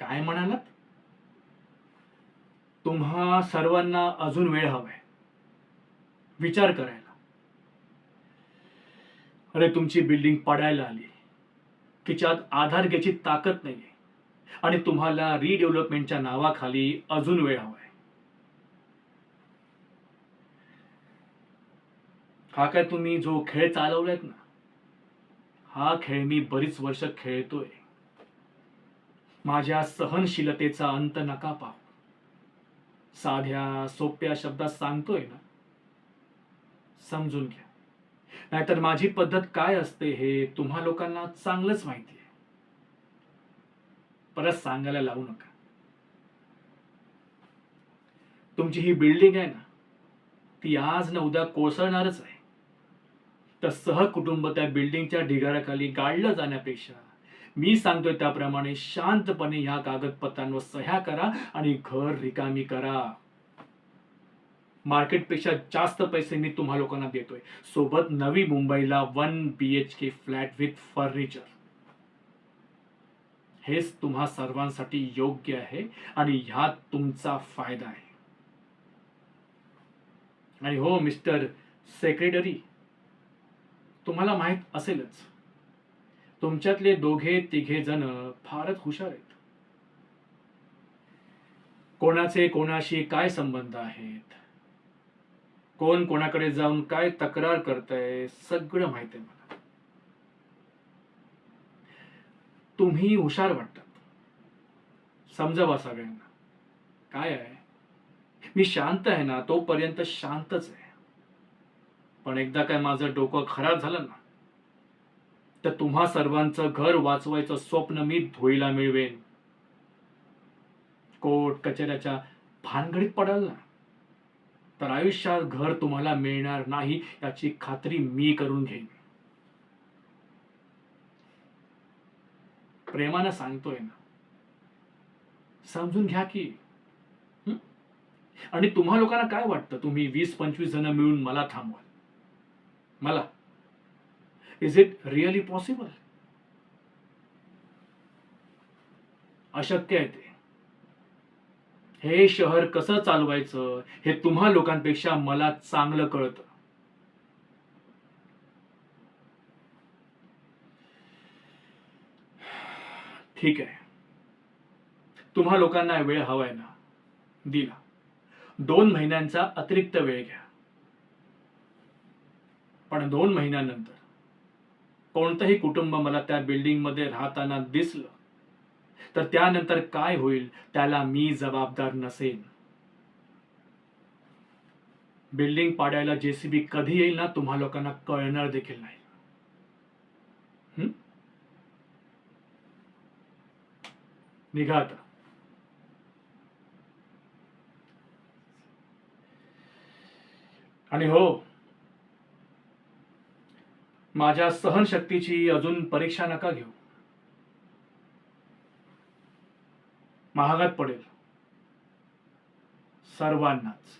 काय म्हणालात? तुम्हा सर्वांना अजून वेळ हवाय विचार करायला. अरे तुमची बिल्डिंग पडायला आली, तिच्यात आधार घ्यायची ताकद नाहीये आणि तुम्हाला रिडेव्हलपमेंटच्या नावाखाली अजून वेळ हवाय. हा काय तुम्ही जो खेळ चालवलायत ना, हा खेळ मी बरीच वर्ष खेळतोय. माझ्या सहनशीलतेचा अंत नका पाहू. साध्या सोप्या शब्दात सांगतोय ना, समजून घ्या. नाहीतर माझी पद्धत काय असते हे तुम्हा लोकांना चांगलंच माहिती आहे. परत सांगायला लावू नका. तुमची ही बिल्डिंग आहे ना, ती आज ना उद्या कोसळणारच आहे. तर सहकुटुंब त्या बिल्डिंगच्या ढिगाऱ्याखाली गाडलं जाण्यापेक्षा मी सांगतोय त्याप्रमाणे शांतपणे ह्या कागदपत्रांवर सह्या करा आणि घर रिकामी करा. मार्केटपेक्षा जास्त पैसे मी तुम्हा लोकांना देतोय, सोबत नवी मुंबईला 1 BHK फ्लॅट विथ फर्निचर. हेच तुम्हा सर्वांसाठी योग्य आहे आणि ह्यात तुमचा फायदा आहे. आणि हो मिस्टर सेक्रेटरी, तुम्हाला माहित असेलच, तुमच्यातले दोघे तिघे जण फारच हुशार आहेत. कोणाचे कोणाशी काय संबंध आहेत, कोण कोणाकडे जाऊन काय तक्रार करतंय, सगळं माहित आहे मला. तुम्ही हुशार वाटतात, समजावा सगळ्यांना. काय आहे, मी शांत आहे ना तोपर्यंत शांतच आहे. पण एकदा काय माझं डोकं खराब झालं ना, तर तुम्हा सर्वांचं घर वाचवायचं स्वप्न मी धुळीला मिळवेन. कोर्ट कचेऱ्याच्या भानगडीत पडाल ना, तर आयुष्यात घर तुम्हाला मिळणार नाही याची खात्री मी करून घेईन. प्रेमानं सांगतोय ना, समजून घ्या की. हं? आणि तुम्हा लोकांना काय वाटतं, तुम्ही 20-25 जण मिळून मला थांबवाल? मला इज इट रिअली पॉसिबल? अशक्य आहे ते. हे शहर कसं चालवायचं हे तुम्हा लोकांपेक्षा मला चांगलं कळतं. ठीक आहे, तुम्हा लोकांना वेळ हवाय ना, दिला. 2 महिन्यांचा अतिरिक्त वेळ घ्या. पण 2 महिन्यानंतर कोणतंही कुटुंब मला त्या बिल्डिंग मध्ये राहताना दिसलं, तर त्यानंतर काय होईल त्याला मी जबाबदार नसेन. बिल्डिंग पाडायला JCB कधी येईल ना, तुम्हा लोकांना कळणार देखील नाही. हं? निघा आता. आणि हो, माझ्या सहनशक्तीची अजून परीक्षा नका घेऊ. महागात पडेल सर्वांनाच.